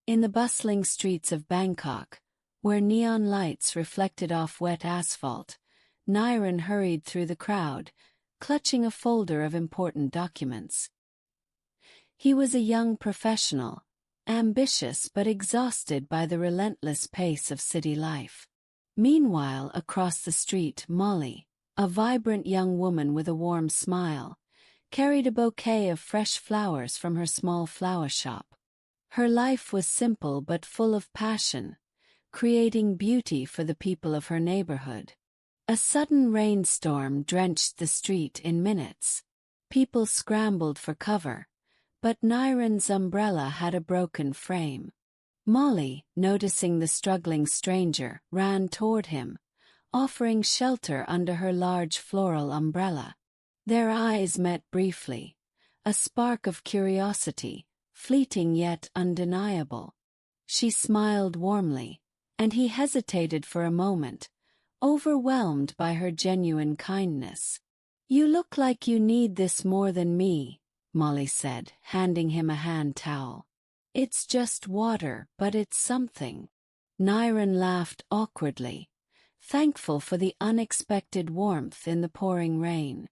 In the bustling streets of Bangkok, where neon lights reflected off wet asphalt, Nairan hurried through the crowd, clutching a folder of important documents. He was a young professional, ambitious but exhausted by the relentless pace of city life. Meanwhile, across the street, Molly, a vibrant young woman with a warm smile, carried a bouquet of fresh flowers from her small flower shop. Her life was simple but full of passion, creating beauty for the people of her neighborhood. A sudden rainstorm drenched the street in minutes. People scrambled for cover, but Nairan's umbrella had a broken frame. Molly, noticing the struggling stranger, ran toward him, offering shelter under her large floral umbrella. Their eyes met briefly, a spark of curiosity, fleeting yet undeniable. She smiled warmly, and he hesitated for a moment, overwhelmed by her genuine kindness. "You look like you need this more than me," Molly said, handing him a hand towel. "It's just water, but it's something." Nairan laughed awkwardly, thankful for the unexpected warmth in the pouring rain.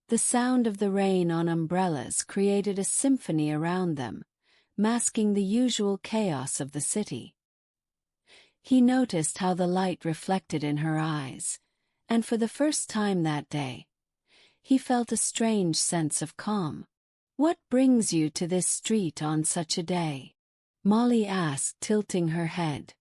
The sound of the rain on umbrellas created a symphony around them, masking the usual chaos of the city. He noticed how the light reflected in her eyes, and for the first time that day, he felt a strange sense of calm. "What brings you to this street on such a day?" Molly asked, tilting her head.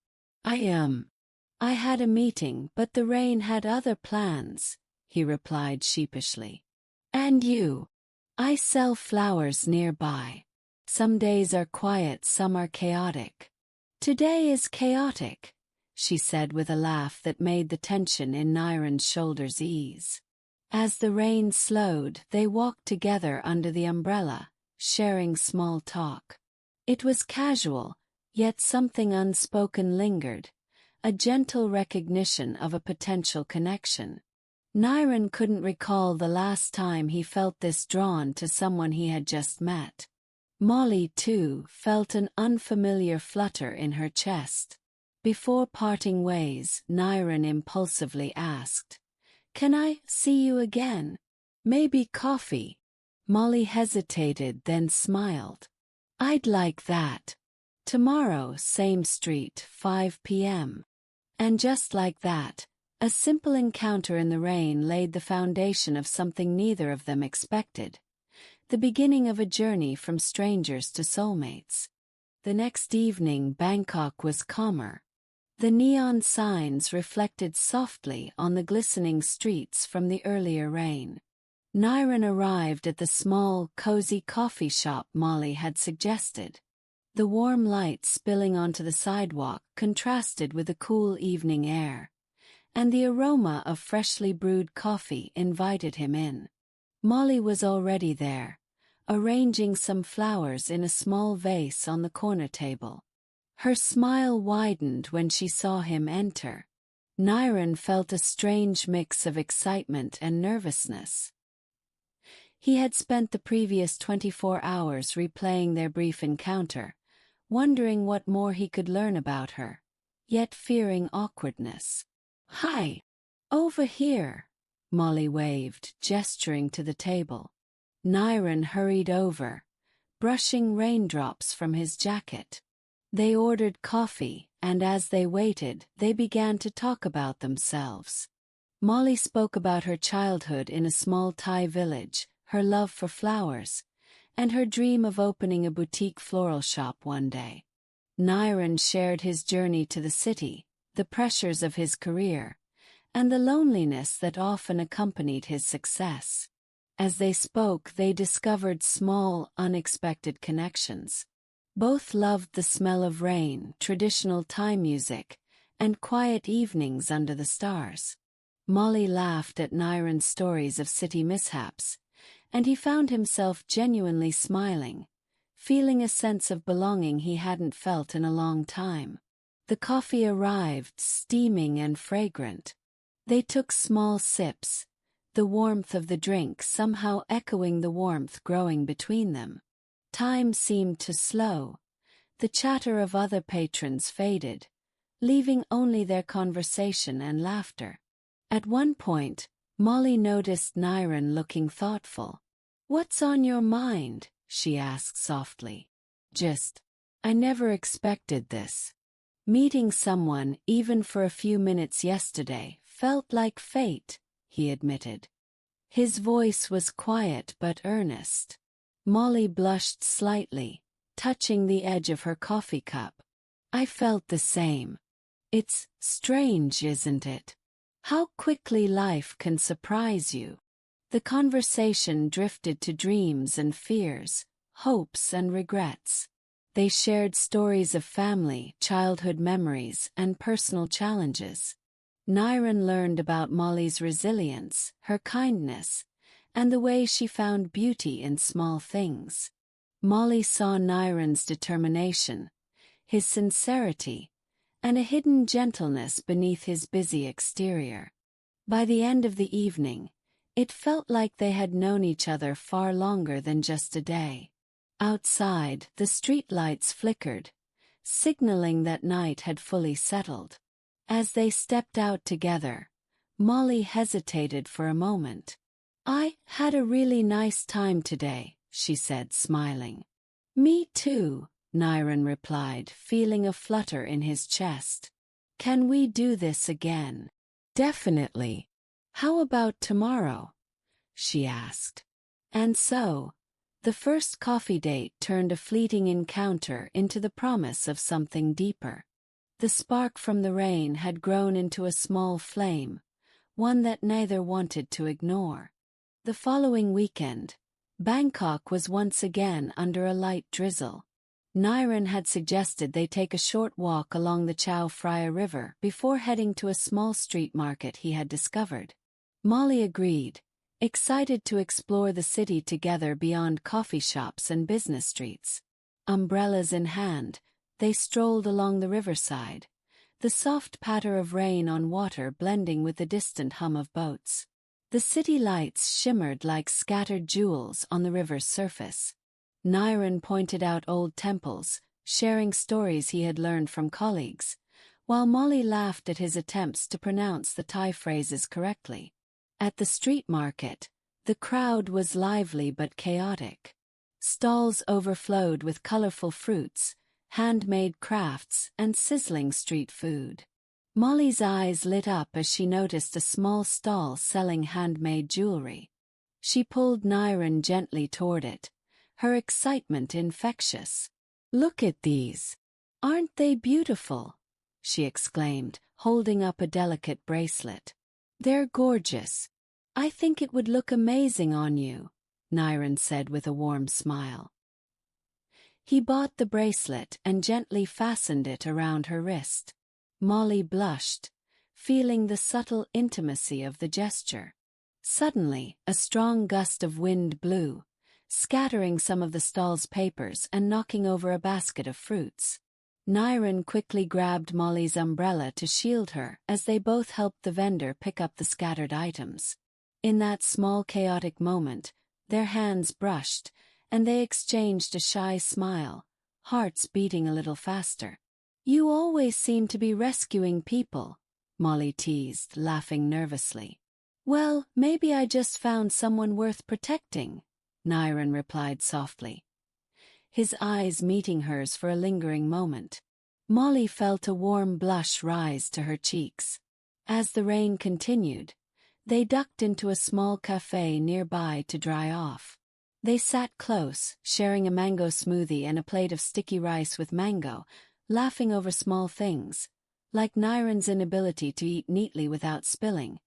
I had a meeting, but the rain had other plans," he replied sheepishly. "And you?" "I sell flowers nearby. Some days are quiet, some are chaotic." "Today is chaotic," she said with a laugh that made the tension in Nairan's shoulders ease. As the rain slowed, they walked together under the umbrella, sharing small talk. It was casual, yet something unspoken lingered, a gentle recognition of a potential connection. Nairan couldn't recall the last time he felt this drawn to someone he had just met. Molly, too, felt an unfamiliar flutter in her chest. Before parting ways, Nairan impulsively asked, "Can I see you again? Maybe coffee?" Molly hesitated, then smiled. "I'd like that. Tomorrow, same street, 5 p.m. And just like that, a simple encounter in the rain laid the foundation of something neither of them expected, the beginning of a journey from strangers to soulmates. The next evening, Bangkok was calmer. The neon signs reflected softly on the glistening streets from the earlier rain. Nairan arrived at the small, cozy coffee shop Molly had suggested. The warm light spilling onto the sidewalk contrasted with the cool evening air, and the aroma of freshly brewed coffee invited him in. Molly was already there, arranging some flowers in a small vase on the corner table. Her smile widened when she saw him enter. Nairan felt a strange mix of excitement and nervousness. He had spent the previous 24 hours replaying their brief encounter, wondering what more he could learn about her, yet fearing awkwardness. "Hi! Over here!" Molly waved, gesturing to the table. Nairan hurried over, brushing raindrops from his jacket. They ordered coffee, and as they waited, they began to talk about themselves. Molly spoke about her childhood in a small Thai village, her love for flowers, and her dream of opening a boutique floral shop one day. Nairan shared his journey to the city, the pressures of his career, and the loneliness that often accompanied his success. As they spoke, they discovered small, unexpected connections. Both loved the smell of rain, traditional Thai music, and quiet evenings under the stars. Molly laughed at Nairan's stories of city mishaps, and he found himself genuinely smiling, feeling a sense of belonging he hadn't felt in a long time. The coffee arrived, steaming and fragrant. They took small sips, the warmth of the drink somehow echoing the warmth growing between them. Time seemed to slow, The chatter of other patrons faded, leaving only their conversation and laughter. At one point, Molly noticed Niren looking thoughtful. "What's on your mind?" she asked softly. I never expected this. Meeting someone, even for a few minutes yesterday, felt like fate," he admitted. His voice was quiet but earnest. Molly blushed slightly, touching the edge of her coffee cup. "I felt the same. It's strange, isn't it? How quickly life can surprise you." The conversation drifted to dreams and fears, hopes and regrets. They shared stories of family, childhood memories, and personal challenges. Niren learned about Molly's resilience, her kindness, and the way she found beauty in small things. Molly saw Niren's determination, his sincerity, and a hidden gentleness beneath his busy exterior. By the end of the evening, it felt like they had known each other far longer than just a day. Outside, the streetlights flickered, signaling that night had fully settled. As they stepped out together, Molly hesitated for a moment. "I had a really nice time today," she said, smiling. "Me too," Niren replied, feeling a flutter in his chest. "Can we do this again?" "Definitely. How about tomorrow?" she asked. And so, the first coffee date turned a fleeting encounter into the promise of something deeper. The spark from the rain had grown into a small flame, one that neither wanted to ignore. The following weekend, Bangkok was once again under a light drizzle. Niren had suggested they take a short walk along the Chao Phraya River before heading to a small street market he had discovered. Molly agreed, excited to explore the city together beyond coffee shops and business streets. Umbrellas in hand, they strolled along the riverside, the soft patter of rain on water blending with the distant hum of boats. The city lights shimmered like scattered jewels on the river's surface. Niren pointed out old temples, sharing stories he had learned from colleagues, while Molly laughed at his attempts to pronounce the Thai phrases correctly. At the street market, the crowd was lively but chaotic. Stalls overflowed with colorful fruits, handmade crafts, and sizzling street food. Molly's eyes lit up as she noticed a small stall selling handmade jewelry. She pulled Niren gently toward it, her excitement infectious. "Look at these. Aren't they beautiful?" she exclaimed, holding up a delicate bracelet. "They're gorgeous. I think it would look amazing on you," Niren said with a warm smile. He bought the bracelet and gently fastened it around her wrist. Molly blushed, feeling the subtle intimacy of the gesture. Suddenly, a strong gust of wind blew, scattering some of the stall's papers and knocking over a basket of fruits. Niren quickly grabbed Molly's umbrella to shield her as they both helped the vendor pick up the scattered items. In that small chaotic moment, their hands brushed, and they exchanged a shy smile, hearts beating a little faster. "You always seem to be rescuing people," Molly teased, laughing nervously. "Well, maybe I just found someone worth protecting," Niren replied softly, his eyes meeting hers for a lingering moment. Molly felt a warm blush rise to her cheeks. As the rain continued, they ducked into a small cafe nearby to dry off. They sat close, sharing a mango smoothie and a plate of sticky rice with mango, laughing over small things, like Niren's inability to eat neatly without spilling,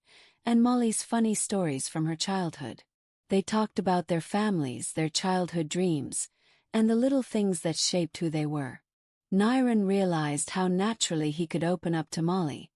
and Molly's funny stories from her childhood. They talked about their families, their childhood dreams, and the little things that shaped who they were. Niren realized how naturally he could open up to Molly,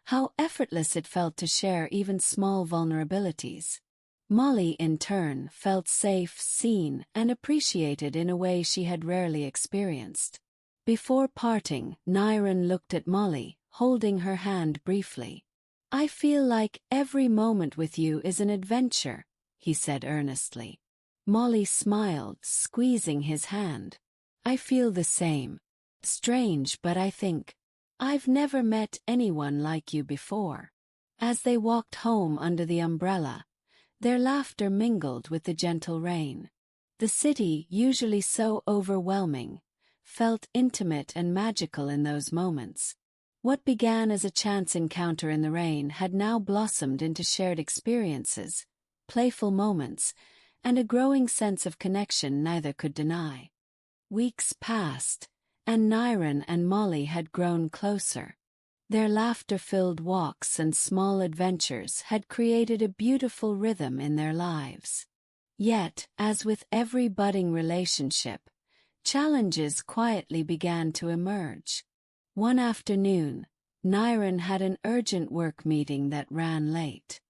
how effortless it felt to share even small vulnerabilities. Molly, in turn, felt safe, seen, and appreciated in a way she had rarely experienced. Before parting, Niren looked at Molly, holding her hand briefly. "I feel like every moment with you is an adventure," he said earnestly. Molly smiled, squeezing his hand. "I feel the same. Strange, but I think I've never met anyone like you before. As they walked home under the umbrella, their laughter mingled with the gentle rain. The city, usually so overwhelming, felt intimate and magical in those moments. What began as a chance encounter in the rain had now blossomed into shared experiences, playful moments, and a growing sense of connection neither could deny. Weeks passed, and Niren and Molly had grown closer. Their laughter-filled walks and small adventures had created a beautiful rhythm in their lives. Yet, as with every budding relationship, challenges quietly began to emerge. One afternoon, Niren had an urgent work meeting that ran late.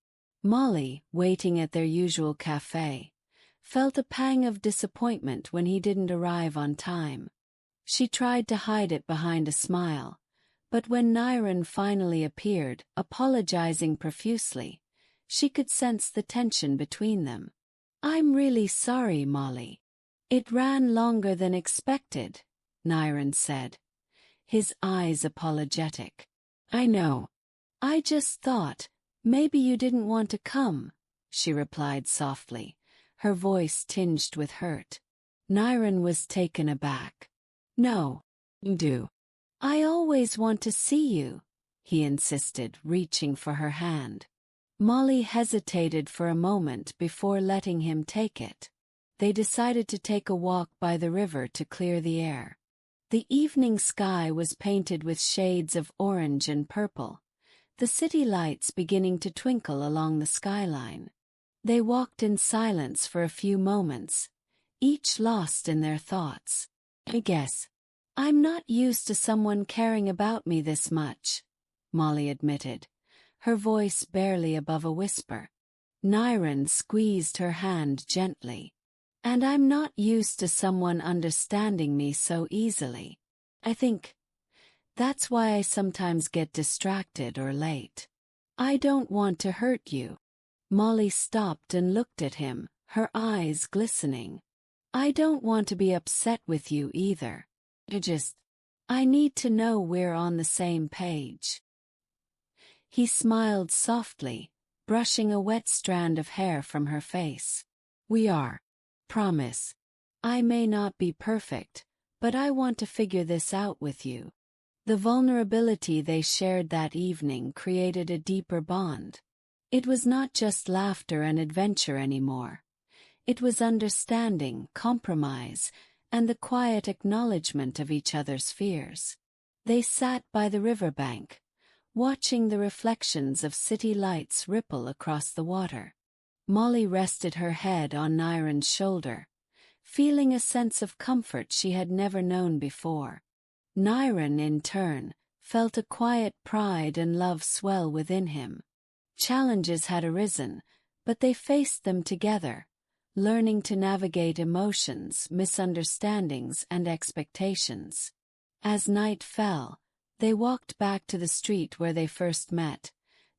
Molly, waiting at their usual cafe, felt a pang of disappointment when he didn't arrive on time. She tried to hide it behind a smile, but when Niren finally appeared, apologizing profusely, she could sense the tension between them. "I'm really sorry, Molly. It ran longer than expected," Niren said, his eyes apologetic. "I know. I just thought, maybe you didn't want to come," she replied softly, her voice tinged with hurt. Niren was taken aback. "No, do. I always want to see you," he insisted, reaching for her hand. Molly hesitated for a moment before letting him take it. They decided to take a walk by the river to clear the air. The evening sky was painted with shades of orange and purple, the city lights beginning to twinkle along the skyline. They walked in silence for a few moments, each lost in their thoughts. "I guess I'm not used to someone caring about me this much," Molly admitted, her voice barely above a whisper. Niren squeezed her hand gently. "And I'm not used to someone understanding me so easily. I think that's why I sometimes get distracted or late. I don't want to hurt you." Molly stopped and looked at him, her eyes glistening. "I don't want to be upset with you either. I need to know we're on the same page." He smiled softly, brushing a wet strand of hair from her face. "We are. Promise. I may not be perfect, but I want to figure this out with you." The vulnerability they shared that evening created a deeper bond. It was not just laughter and adventure anymore. It was understanding, compromise, and the quiet acknowledgement of each other's fears. They sat by the riverbank, watching the reflections of city lights ripple across the water. Molly rested her head on Niren's shoulder, feeling a sense of comfort she had never known before. Niren, in turn, felt a quiet pride and love swell within him. Challenges had arisen, but they faced them together, learning to navigate emotions, misunderstandings, and expectations. As night fell, they walked back to the street where they first met,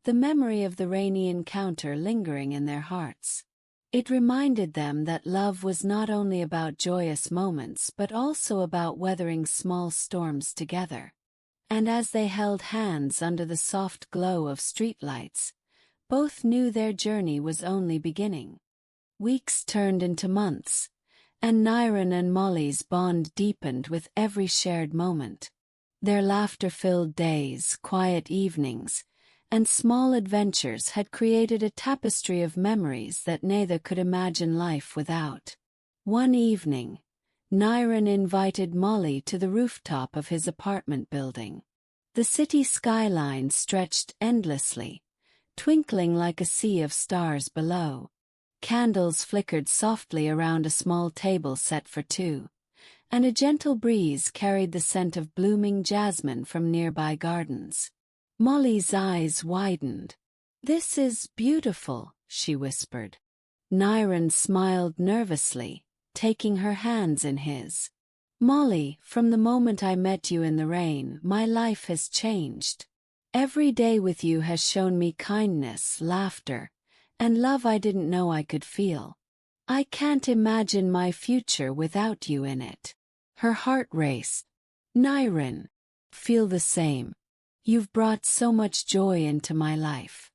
the memory of the rainy encounter lingering in their hearts. It reminded them that love was not only about joyous moments but also about weathering small storms together. And as they held hands under the soft glow of streetlights, both knew their journey was only beginning. Weeks turned into months, and Niren and Molly's bond deepened with every shared moment. Their laughter-filled days, quiet evenings, and small adventures had created a tapestry of memories that neither could imagine life without. One evening, Niren invited Molly to the rooftop of his apartment building. The city skyline stretched endlessly, twinkling like a sea of stars below. Candles flickered softly around a small table set for two, and a gentle breeze carried the scent of blooming jasmine from nearby gardens. Molly's eyes widened. "This is beautiful," she whispered. Niren smiled nervously, taking her hands in his. "Molly, from the moment I met you in the rain, my life has changed. Every day with you has shown me kindness, laughter, and love I didn't know I could feel. I can't imagine my future without you in it." Her heart raced. Niren. Feel the same. You've brought so much joy into my life.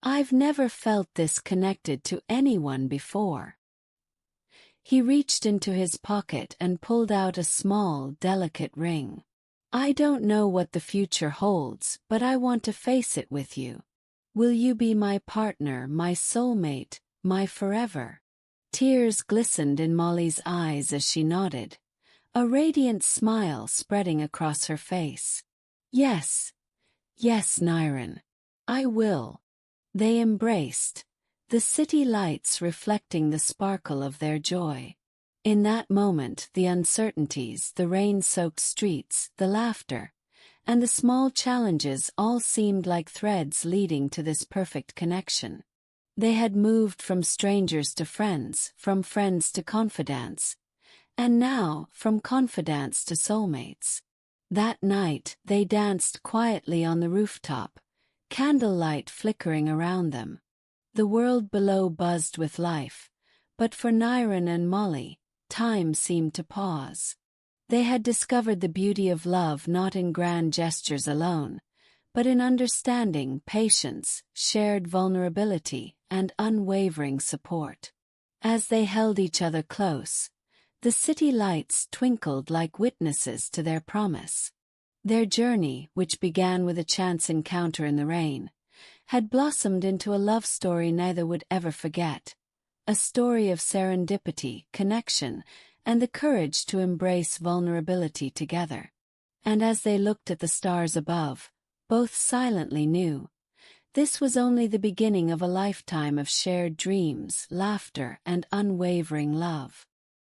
I've never felt this connected to anyone before. He reached into his pocket and pulled out a small, delicate ring. I don't know what the future holds, but I want to face it with you. Will you be my partner, my soulmate, my forever? Tears glistened in Molly's eyes as she nodded, a radiant smile spreading across her face. Yes, yes, Niren. I will. They embraced, the city lights reflecting the sparkle of their joy. In that moment, the uncertainties, the rain-soaked streets, the laughter, and the small challenges all seemed like threads leading to this perfect connection. They had moved from strangers to friends, from friends to confidants, and now from confidants to soulmates. That night, they danced quietly on the rooftop, candlelight flickering around them. The world below buzzed with life, but for Niren and Molly, time seemed to pause. They had discovered the beauty of love not in grand gestures alone, but in understanding, patience, shared vulnerability, and unwavering support. As they held each other close, the city lights twinkled like witnesses to their promise. Their journey, which began with a chance encounter in the rain, had blossomed into a love story neither would ever forget. A story of serendipity, connection, and the courage to embrace vulnerability together. And as they looked at the stars above, both silently knew, this was only the beginning of a lifetime of shared dreams, laughter, and unwavering love.